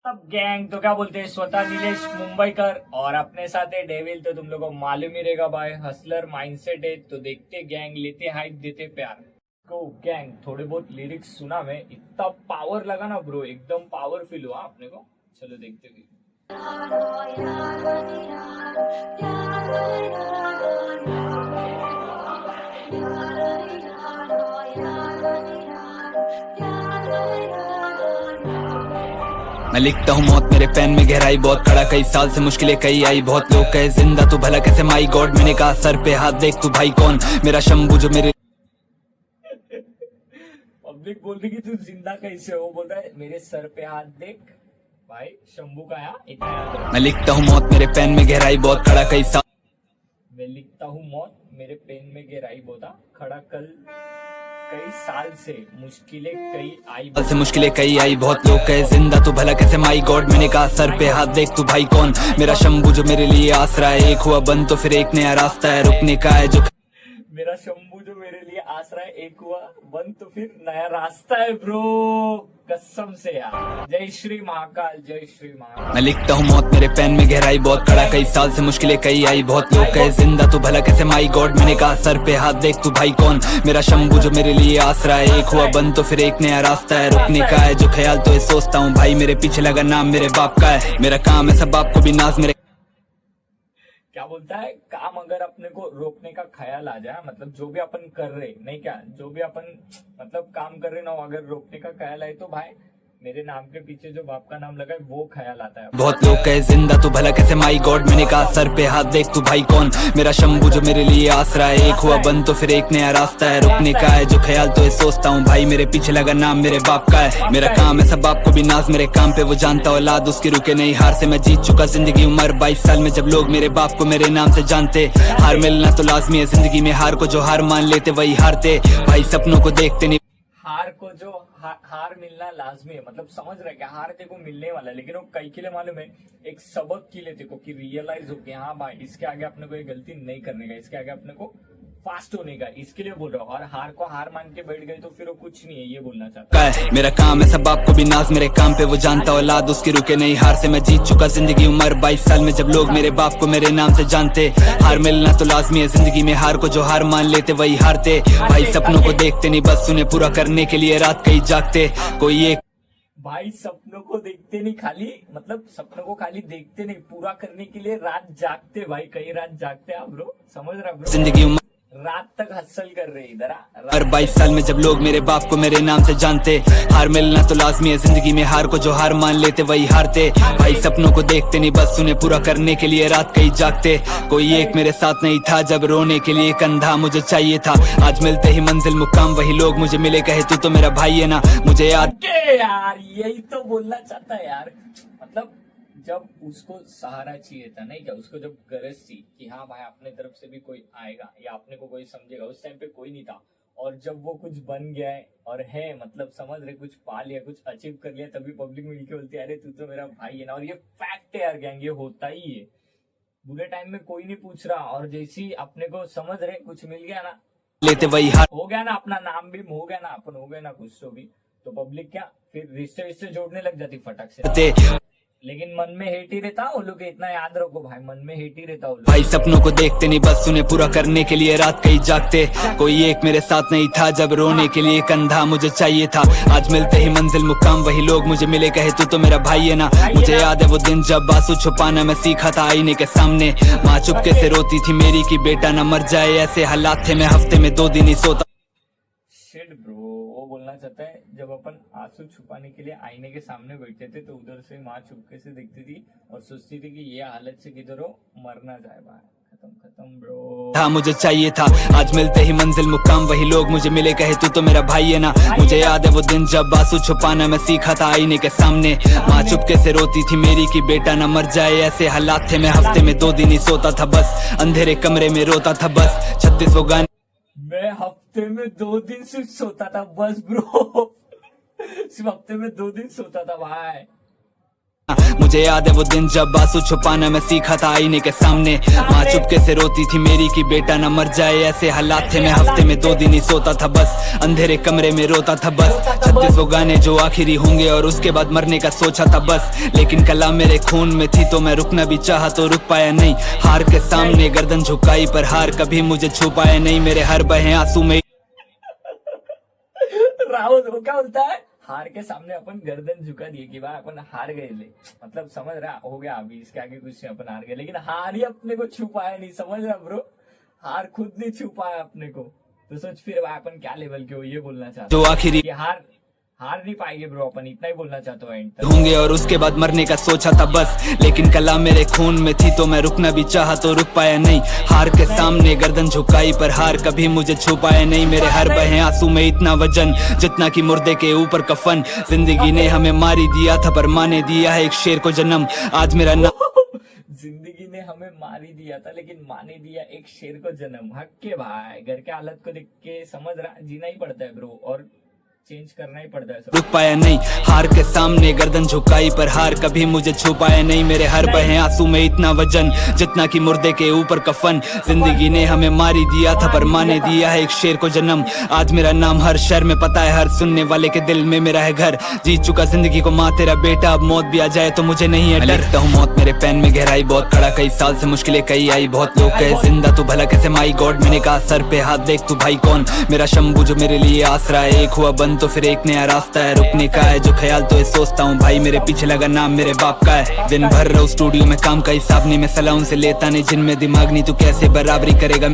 अब गैंग तो क्या बोलते हैं, स्वतः नीलेश मुंबईकर और अपने साथ है डेविल। तो तुम लोगों को मालूम ही रहेगा भाई, हसलर माइंडसेट है। तो देखते गैंग, लेते हाइप, देते प्यार को। गैंग थोड़े बहुत लिरिक्स सुना मैं, इतना पावर लगा ना ब्रो, एकदम पावर फील हुआ अपने को। चलो देखते भी। मैं लिखता हूँ मौत मेरे पेन में गहराई बहुत खड़ा, कई साल से मुश्किलें कई आई, बहुत लोग कहे जिंदा तू भला कैसे, माई गॉड मैंने कहा सर पे हाथ देख तू भाई कौन, मेरा शंभू जो मेरे पब्लिक बोल रही कि तू जिंदा कैसे हो, बोल रहा है मेरे सर पे हाथ देख भाई शंभू का। यहाँ इतना याद रखो। मैं लिखता हूँ मौत मेरे पेन में गहराई बहुत खड़ा, कई साल मैं लिखता हूँ मौत मेरे पेन में गहराई बोता खड़ा, कल कई साल से मुश्किलें कई आई, बहुत लोग कहे जिंदा तू भला कैसे, माई गॉड मैंने कहा सर पे हाथ देख तू भाई कौन, मेरा शंभू जो मेरे लिए आसरा है, एक हुआ बंद तो फिर एक नया रास्ता है, रुकने का है जो मेरा शंभू जो मेरे लिए आसरा है, एक हुआ बंद तो फिर नया रास्ता है ब्रो, कसम से यार। जय श्री महाकाल, जय श्री महाकाल। मैं लिखता हूँ मौत मेरे पेन में गहराई बहुत खड़ा, कई साल से मुश्किलें कई आई, बहुत लोग कहे जिंदा तू भला कैसे, माई गॉड मैंने कहा सर पे हाथ देख तू भाई कौन, मेरा शंभू जो मेरे लिए आसरा है, एक हुआ बंद तो फिर एक नया रास्ता है, रुकने का है जो ख्याल तो ये सोचता हूँ भाई, मेरे पीछे लगा नाम मेरे बाप का है, मेरा काम है सब बाप को भी नाज मेरे। क्या बोलता है, काम अगर अपने को रोकने का ख्याल आ जाए, मतलब जो भी अपन कर रहे नहीं, क्या जो भी अपन मतलब काम कर रहे ना, अगर रोकने का ख्याल आए तो भाई मेरे नाम के पीछे जो बाप का नाम लगा है वो ख्याल आता है। बहुत लोग कहे जिंदा तू भला कैसे, माई गॉड मैंने कहा सर पे हाथ देख तू भाई कौन, मेरा शंभू जो मेरे लिए आसरा है, एक हुआ बंद तो फिर एक नया रास्ता है, रुकने का है जो ख्याल तो ये सोचता हूँ भाई, मेरे पीछे लगा नाम मेरे बाप का है, मेरा काम है सब बाप को भी नाज, मेरे काम पे वो जानता औलाद उसकी रुके नहीं, हार से मैं जीत चुका जिंदगी, उम्र 22 साल में जब लोग मेरे बाप को मेरे नाम से जानते, हार मिलना तो लाजमी है जिंदगी में, हार को जो हार मान लेते वही हारते, भाई सपनों को देखते नहीं, हार को जो हार मिलना लाजमी है, मतलब समझ रहे क्या, हार तेरे को मिलने वाला है, लेकिन वो कई के लिए मालूम है, एक सबक के लिए तेरे को, कि रियलाइज हो कि हाँ भाई इसके आगे अपने को ये गलती नहीं करने का, इसके आगे अपने को फास्ट होने का, इसके लिए बोल रहा हूँ। और हार को हार मान के बैठ गए तो फिर वो कुछ नहीं है, ये बोलना चाहता है। मेरा काम है सब बाप को भी नाज, मेरे काम पे वो जानता औलाद उसकी रुके नहीं, हार से मैं जीत चुका जिंदगी, उम्र 22 साल में जब लोग मेरे बाप को मेरे नाम से जानते, हार मिलना तो लाजमी है जिंदगी में, हार को जो हार मान लेते वही हारते, भाई सपनों को देखते नहीं बस उन्हें पूरा करने के लिए रात कई जागते, कोई एक भाई सपनों को देखते नहीं, खाली मतलब सपनों को खाली देखते नहीं, पूरा करने के लिए रात जागते भाई, कई रात जागते आप ब्रो, समझ रहा ब्रो, जिंदगी रात तक हसल कर रहे इधर। हर 22 साल में जब लोग मेरे बाप को मेरे नाम से जानते, हार मिलना तो लाजमी है जिंदगी में, हार को जो हार मान लेते वही हारते, भाई सपनों को देखते नहीं बस उन्हें पूरा करने के लिए रात कई जागते, कोई एक मेरे साथ नहीं था जब रोने के लिए कंधा मुझे चाहिए था, आज मिलते ही मंजिल मुकाम वही लोग मुझे मिले, कहे तू तो मेरा भाई है ना, मुझे याद यार यही तो बोलना चाहता है यार, मतलब जब उसको सहारा चाहिए था नहीं क्या, उसको जब गरज थी कि हाँ भाई अपने तरफ से भी कोई आएगा या अपने को कोई समझेगा, उस टाइम पे कोई नहीं था, और जब वो कुछ बन गया है और है, मतलब समझ रहे कुछ पा लिया, कुछ अचीव कर लिया, तभी पब्लिक मिलके बोलती है अरे तू तो मेरा भाई है ना। और ये फैक्ट है यार गैंग, ये होता ही है, बुरे टाइम में कोई नहीं पूछ रहा, और जैसे ही अपने को समझ रहे कुछ मिल गया ना, लेते वही हार हो गया ना, अपना नाम भी हो गया ना, अपन हो गए ना कुछ तो भी, तो पब्लिक क्या फिर रिश्ते विश्ते जोड़ने लग जाती फटक से। लेकिन मन में हेट ही रहता वो लोग, इतना याद रखो भाई, मन में हेट ही रहता वो लोग, भाई सपनों को देखते नहीं बस उन्हें पूरा करने के लिए रात कई जागते, कोई एक मेरे साथ नहीं था जब रोने के लिए कंधा मुझे चाहिए था, आज मिलते ही मंजिल मुकाम वही लोग मुझे मिले, कहे तू तो मेरा भाई है ना, मुझे याद है वो दिन जब आंसू छुपाना मैं सीखा था आईने के सामने, माँ चुपके से रोती थी मेरी कि बेटा न मर जाए, ऐसे हालात थे मैं हफ्ते में 2 दिन ही सोता। शिट ब्रो, वो बोलना चाहता है जब अपन आंसू छुपाने के लिए आईने के सामने बैठते थे तो उधर से माँ चुपके से देखती थी और सोचती थी कि ये हालत से किधर हो, मर ना जाए भाई, खत्म खत्म ब्रो। था मुझे चाहिए था, आज मिलते ही मंजिल मुकाम वही लोग मुझे मिले, कहे तू तो मेरा भाई है ना, मुझे याद है वो दिन जब आंसू छुपाना मैं सीखा था आईने के सामने, माँ चुपके से रोती थी मेरी कि बेटा न मर जाए, ऐसे हालात थे मैं हफ्ते में 2 दिन ही सोता था बस, अंधेरे कमरे में रोता था बस, 36 गाने मैं हफ्ते में 2 दिन सिर्फ सोता था बस ब्रो, सिर्फ हफ्ते में 2 दिन सोता था भाई। मुझे याद है वो दिन जब आंसू छुपाना मैं सीखा था आईने के सामने। माँ चुपके से रोती थी मेरी कि बेटा न मर जाए, ऐसे हालात थे मैं हफ्ते में 2 दिन ही सोता था बस, अंधेरे कमरे में रोता था बस। 36 वो गाने जो आखिरी होंगे और उसके बाद मरने का सोचा था बस, लेकिन कला मेरे खून में थी तो मैं रुकना भी चाहा तो रुक पाया नहीं। हार के सामने गर्दन झुकाई पर हार कभी मुझे छू पाया नहीं, मेरे हर बहे आंसू में। राहुल वो क्या बोलता है, हार के सामने अपन गर्दन झुका दिए कि भाई अपन हार गए ले, मतलब समझ रहा हो गया अभी इसके आगे कुछ नहीं, अपन हार गए, लेकिन हार ही अपने को छुपाया नहीं, समझ रहा ब्रो, हार खुद नहीं छुपाया अपने को। तो सोच फिर भाई अपन क्या लेवल के हो, ये बोलना चाहते जो आखिरी कि हार नहीं पाएंगे ब्रो, अपन इतना ही बोलना चाहते हो एंड तक होंगे और उसके बाद मरने का सोचा था बस, लेकिन कला मेरे खून में थी तो मैं रुकना भी चाहा तो रुक पाया नहीं। हार के सामने गर्दन झुकाई पर हार कभी मुझे छू पाया नहीं, मेरे हर बहे आंसू में इतना वजन जितना कि मुर्दे के ऊपर कफन। जिंदगी ने हमें मारी दिया था पर माँ ने दिया है एक शेर को जन्म, आज मेरा नाम। जिंदगी ने हमें मारी दिया था लेकिन माँ ने दिया एक शेर को जन्म। हक के भाई, घर के हालत को देख के समझ रहा, जीना ही पड़ता है ब्रो और चेंज करना ही पड़ता है सब। रुक पाया नहीं, हार के सामने गर्दन झुकाई पर हार कभी मुझे छू पाया नहीं, मेरे हर बहे आंसू में इतना वजन जितना कि मुर्दे के ऊपर कफन। जिंदगी ने हमें मारी दिया था पर माँ ने दिया है एक शेर को जन्म, आज मेरा नाम हर शहर में पता है, हर सुनने वाले के दिल में मेरा है घर। जीत चुका जिंदगी को माँ तेरा बेटा, अब मौत भी आ जाए तो मुझे नहीं है डर। लिखता हूँ मौत मेरे पेन में गहराई बहुत खड़ा, कई साल से मुश्किलें कई आई, बहुत लोग कहे जिंदा तू भला कैसे माई गॉड, मैंने कहा सर पे हाथ देख तू भाई कौन, मेरा शंभू जो मेरे लिए आसरा है, एक हुआ बंद तो फिर एक नया रास्ता है, रुकने का है जो ख्याल तो ये सोचता हूँ भाई, मेरे पीछे लगा नाम मेरे बाप का है। दिन भर रहो स्टूडियो में काम का हिसाब नहीं, मैं सलाह उनसे लेता नहीं जिनमें दिमाग नहीं, तू कैसे बराबरी करेगा।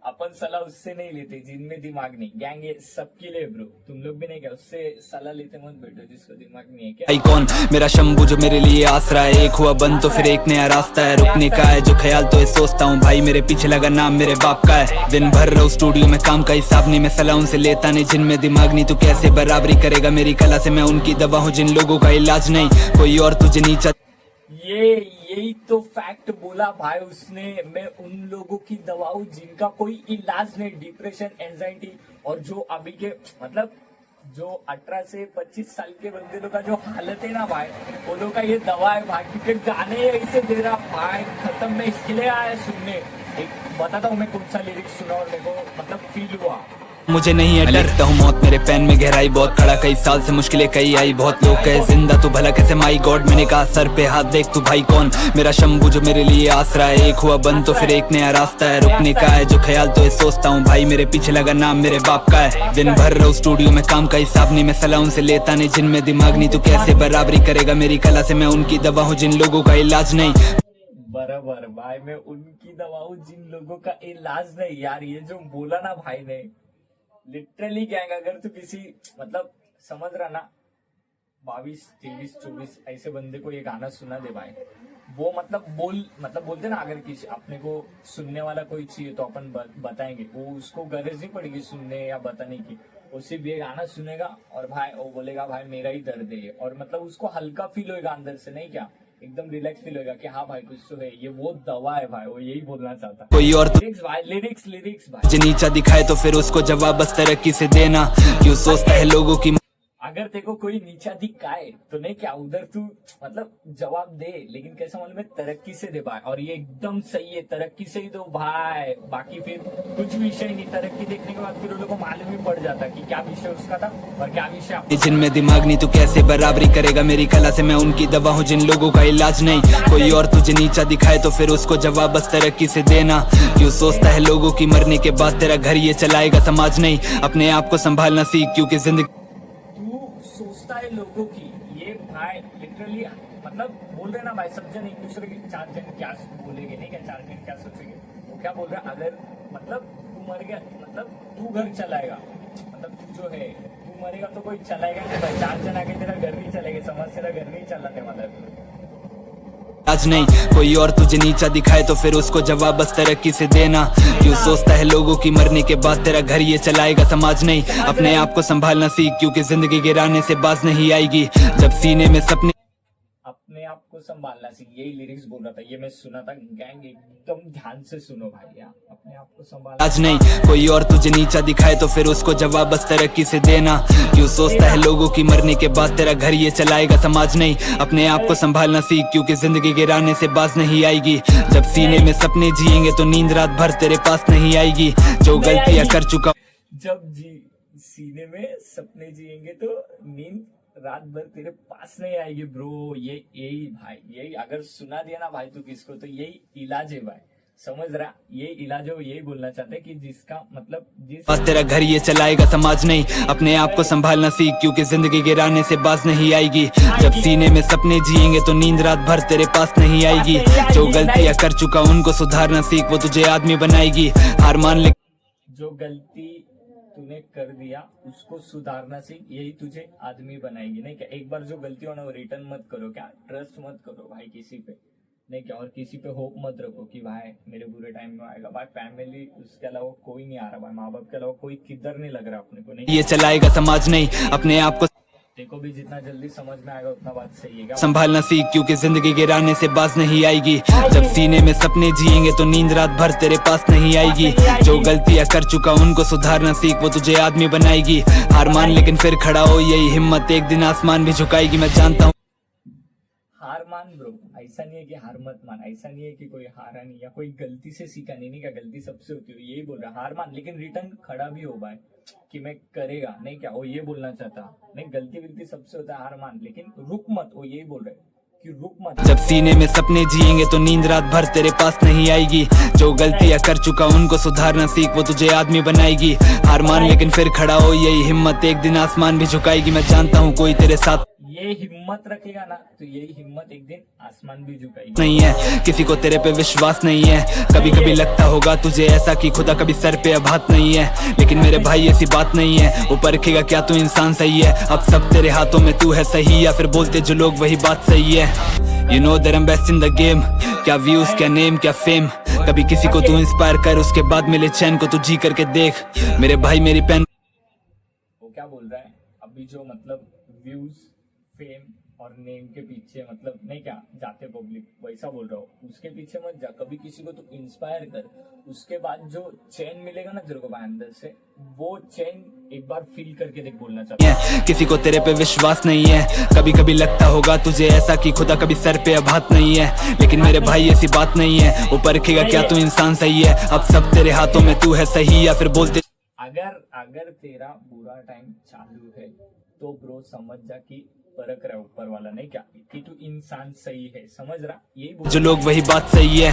अपन सलाह उससे नहीं लेते जिनमें दिमाग नहीं, गैंग ये सबके लिए ब्रो, तुम लोग भी नहीं क्या उससे सलाह लेते मत बैठो जिसको दिमाग नहीं है क्या। भाई कौन मेरा शंभू जो मेरे लिए आसरा है, एक हुआ बंद तो फिर एक नया रास्ता है, रुकने का है जो ख्याल तो ये सोचता हूँ भाई, मेरे पीछे लगा नाम मेरे बाप का है। दिन भर रहो स्टूडियो में काम का हिसाब नहीं, मैं सलाह उनसे लेता नहीं जिनमें दिमाग नहीं, तू कैसे बराबरी करेगा मेरी कला से, मैं उनकी दवा हूँ जिन लोगों का इलाज नहीं, कोई और तुझे नीचा। यही तो फैक्ट बोला भाई उसने, मैं उन लोगों की दवा हूं जिनका कोई इलाज नहीं, डिप्रेशन, एंजाइटी, और जो अभी के मतलब जो 18 से 25 साल के बंदे लोग का जो हालत है ना भाई, वो लोग का ये दवा है भाई, क्योंकि गाने ऐसे दे रहा भाई खत्म। मैं इसके लिए आया सुनने, एक बताता हूँ मैं कौन सा लिरिक्स सुना और मेरे को मतलब फील हुआ। मुझे नहीं है डर, लिखता हूँ मौत मेरे पेन में गहराई बहुत खड़ा, कई साल से मुश्किलें कई आई, बहुत लोग कहे जिंदा तू भला कैसे माई गॉड, मैंने कहा सर पे हाथ देख तू भाई कौन, मेरा शंभू जो मेरे लिए आसरा है, एक हुआ बंद तो फिर एक नया रास्ता है, रुकने का है जो ख्याल तो ये सोचता हूँ भाई, मेरे पीछे लगा नाम मेरे बाप का है। दिन भर रहो स्टूडियो में काम का हिसाब नहीं, मैं सलाह उनसे लेता नहीं जिनमें दिमाग नहीं, तू कैसे बराबरी करेगा मेरी कला से, मैं उनकी दवा हूँ जिन लोगों का इलाज नहीं। बराबर भाई, मैं उनकी दवा हूँ जिन लोगों का इलाज नहीं। यार ये जो बोला ना भाई ने, लिटरली गैंग, अगर तू किसी मतलब समझ रहा ना 22, 23, 24 ऐसे बंदे को ये गाना सुना दे भाई, वो मतलब बोलते ना, अगर किसी अपने को सुनने वाला कोई चाहिए तो अपन बताएंगे, वो उसको गरज नहीं पड़ेगी सुनने या बताने की, वो सिर्फ ये गाना सुनेगा और भाई वो बोलेगा भाई मेरा ही दर्द है, और मतलब उसको हल्का फील होगा अंदर से, नहीं क्या एकदम रिलैक्स फील होगा कि हाँ भाई कुछ तो है, ये वो दवा है भाई, वो यही बोलना चाहता। कोई और लिरिक्स भाई, लिरिक्स भाई, जो नीचा दिखाए तो फिर उसको जवाब बस तरक्की से देना, क्यों सोचता है लोगों की। अगर तेको कोई नीचा दिखाए तो नहीं क्या उधर तू मतलब जवाब दे, लेकिन कैसा मालूम है, तरक्की से दे भाई, और ये एकदम सही है, तरक्की से ही दो भाई, बाकी फिर कुछ विषय नहीं, तरक्की देखने के बाद फिर उन लोगों को मालूम ही पड़ जाता कि क्या विषय उसका था और क्या विषय। जिनमें दिमाग नहीं तू कैसे बराबरी करेगा मेरी कला से, मैं उनकी दवा हूँ जिन लोगों का इलाज नहीं, कोई और तुझे नीचा दिखाए तो फिर उसको जवाब बस तरक्की से देना, क्यों सोचता है लोगों की मरने के बाद तेरा घर ये चलाएगा समाज नहीं, अपने आप को संभालना सीख क्योंकि जिंदगी सोचता है लोगों की, ये भाई लिटरली मतलब बोल रहे ना भाई, सब जन एक दूसरे के 4 जन क्या बोलेंगे, नहीं क्या 4 जन क्या सोचेंगे, वो क्या बोल रहा है, अगर मतलब तू मर गया मतलब तू घर चलाएगा, मतलब तू जो है तू मरेगा तो कोई चलाएगा नहीं भाई, 4 जन आके तेरा घर नहीं चलेगा, समाज तेरा घर नहीं चलाने वाला है आज नहीं, कोई और तुझे नीचा दिखाए तो फिर उसको जवाब बस तरक्की से देना, क्यों सोचता है लोगों की मरने के बाद तेरा घर ये चलाएगा समाज नहीं, अपने आप को संभालना सीख क्योंकि जिंदगी गिराने से बाज नहीं आएगी, जब सीने में सपने अपने आप को संभालना सीख, यही लिरिक्स बोल रहा था, ये मैं सुना था। गैंग एकदम ध्यान से सुनो भाई, यार अपने आप को संभालना। आज नहीं कोई और तुझे नीचा दिखाए तो फिर उसको जवाब बस तरक्की से देना। क्यों सोचता है लोगों की मरने के बाद तेरा घर ये चलाएगा समाज नहीं। अपने आप को संभालना सीख क्योंकि जिंदगी गिराने से बाज नहीं आएगी। जब सीने में सपने जिएंगे तो नींद रात भर तेरे पास नहीं आएगी। जो गलतियां कर चुका जब सीने में सपने जिएंगे तो नींद रात भर तेरे पास नहीं आएगी ब्रो। यही भाई, यही अगर सुना दिया ना भाई तू किसको, तो यही इलाज है भाई, समझ रहा? ये इलाज है, यही बोलना चाहते हैं कि जिसका मतलब बस तेरा घर ये चलाएगा समाज नहीं। अपने आप को संभालना सीख क्योंकि जिंदगी गिराने से बाज नहीं आएगी। जब सीने में सपने जिएंगे तो नींद रात भर तेरे पास नहीं आएगी। जो गलतियां कर चुका उनको सुधारना सीख, वो तुझे आदमी बनाएगी। हार मान ले जो गलती तूने कर दिया उसको सुधारना सीख, यही तुझे आदमी बनाएगी। नहीं क्या, एक बार जो गलती हो ना वो रिटर्न मत करो, क्या ट्रस्ट मत करो भाई किसी पे, नहीं क्या, और किसी पे होप मत रखो कि भाई मेरे बुरे टाइम में आएगा। भाई फैमिली उसके अलावा कोई नहीं आ रहा भाई, माँ बाप के अलावा कोई किधर नहीं लग रहा अपने को। नहीं ये चलाएगा समाज नहीं। अपने आप को देखो भी जितना जल्दी समझ में आएगा उतना बात सही है। संभालना सीख क्योंकि जिंदगी गिराने से बाज नहीं आएगी। जब सीने में सपने जिएंगे तो नींद रात भर तेरे पास नहीं आएगी। जो गलतियां कर चुका उनको सुधारना सीख, वो तुझे आदमी बनाएगी। हार मान लेकिन फिर खड़ा हो, यही हिम्मत एक दिन आसमान भी झुकाएगी। मैं जानता हूँ हार मान ब्रो, ऐसा नहीं है कि हार मत मान, ऐसा नहीं है कि कोई हारा नहीं या कोई गलती से सीखा नहीं क्या, गलती सबसे होती है, यही बोल रहा। हार मान लेकिन रिटर्न खड़ा भी हो भाई कि मैं करेगा, नहीं क्या, वो ये बोलना चाहता। नहीं, गलती सबसे होता है, हार मान लेकिन रुक मत, वो यही बोल रहे कि रुक मत। जब सीने में सपने जिएंगे तो नींद रात भर तेरे पास नहीं आएगी। जो गलतियां कर चुका उनको सुधारना सीख, वो तुझे आदमी बनाएगी। हार मान लेकिन फिर खड़ा हो, यही हिम्मत एक दिन आसमान भी झुकाएगी। मैं जानता हूँ कोई तेरे साथ ये हिम्मत रखेगा ना तो यही हिम्मत एक दिन आसमान भी झुकाएगी। नहीं है किसी को तेरे पे विश्वास नहीं है। कभी कभी लगता होगा तुझे ऐसा कि खुदा कभी सर पे अब हाथ नहीं है। लेकिन मेरे भाई ऐसी बात नहीं है, वो परखेगा क्या तू इंसान सही है। अब सब तेरे हाथों में, तू है सही या फिर बोलते जो लोग वही बात सही है। You know that I'm best in the game। क्या व्यूज, क्या नेम, क्या फेम। कभी किसी को तू इंस्पायर कर, उसके बाद मिले चैन को तू जी करके देख। मेरे भाई मेरी पेन वो क्या बोल रहा है अभी, जो मतलब व्यूज, फेम और नेम के पीछे मतलब नहीं क्या जाते पब्लिक, वैसा बोल रहा हूँ। उसके पीछे मत जा, कभी किसी को तू इंस्पायर कर, उसके बाद जो चैन मिलेगा ना तेरे को भाई अंदर से, वो चैन एक बार फील करके देख, बोलना चाहता है। किसी को तेरे पे विश्वास नहीं है। कभी कभी लगता होगा तुझे ऐसा कि खुदा कभी सर पे अब हाथ नहीं है। लेकिन मेरे भाई ऐसी बात नहीं है, वो परखेगा क्या तू इंसान सही है। अब सब तेरे हाथों में, तू है सही या फिर बोलते अगर तेरा बुरा टाइम चालू है तो ब्रो समझ जा कि परख रहा है ऊपर वाला, नहीं क्या, कि तू इंसान सही है, समझ रहा? यही जो लोग वही बात सही है।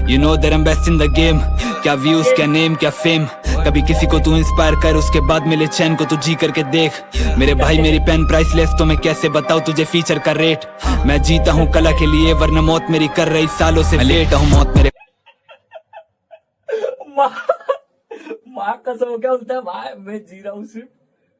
You know that I'm best in the game। क्या व्यूज, क्या नेम, क्या फेम। कभी किसी को तू इंस्पायर कर, उसके बाद मिले चैन को तू जी करके देख। मेरे भाई मेरी पेन प्राइसलेस, तो मैं कैसे बताऊं तुझे फीचर का रेट। मैं जीता हूँ कला के लिए, वरना मौत मेरी कर रही सालों से लेट हूँ। मौत मेरे माँ कसम हो क्या बोलता है भाई, मैं जी रहा हूँ सिर्फ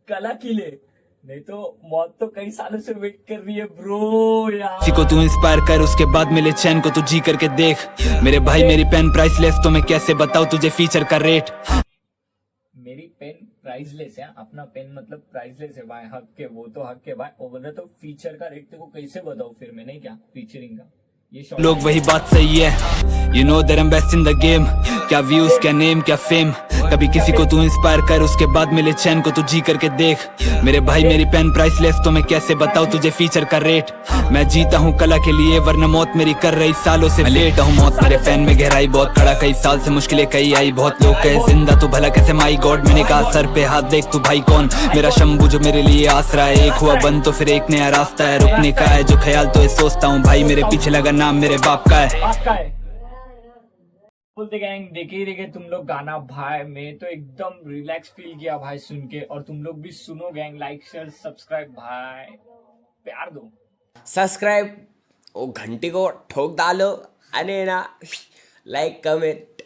कला के लिए, नहीं तो मौत तो कई सालों से वेट कर रही है ब्रो यार। किसी को तू इंस्पायर कर, उसके बाद मिले चैन को तू जी करके देख। मेरे भाई मेरी पेन प्राइसलेस, तो मैं कैसे बताऊं तुझे फीचर का रेट। मेरी पेन प्राइसलेस है, अपना पेन मतलब प्राइसलेस है भाई, हक के, वो तो हक के भाई। वो बोल रहा तो फीचर का रेट तेरे को कैसे बताऊं फिर मैं, नहीं क्या, फीचरिंग का ये लोग वही बात सही है। You know that I'm best in the game। क्या व्यूज, क्या नेम, क्या फेम। कभी किसी को तू इंस्पायर कर, उसके बाद मिले चैन को तू जी करके देख। मेरे भाई मेरी पेन प्राइसलेस, तो मैं कैसे बताऊं तुझे फीचर का रेट। मैं जीता हूँ कला के लिए, वरना मौत मेरी कर रही सालों से लेट हूँ। मौत मेरे फैन में गहराई बहुत खड़ा, कई साल से मुश्किलें कई आई। बहुत लोग कहे जिंदा तू भला कैसे, माई गॉड मैंने कहा सर पे हाथ देख तू भाई कौन। मेरा शंभू जो मेरे लिए आसरा है, एक हुआ बंद तो फिर एक नया रास्ता है। रुकने का है जो ख्याल तो ये सोचता हूँ भाई, मेरे पीछे लगा नाम मेरे बाप का है। बोलते गैंग देखे तुम लोग गाना भाई, मैं तो एकदम रिलैक्स फील किया भाई सुन के, और तुम लोग भी सुनो गैंग, लाइक शेयर सब्सक्राइब भाई, प्यार दो। सब्सक्राइब वो घंटी को ठोक डालो, अने ना लाइक कमेंट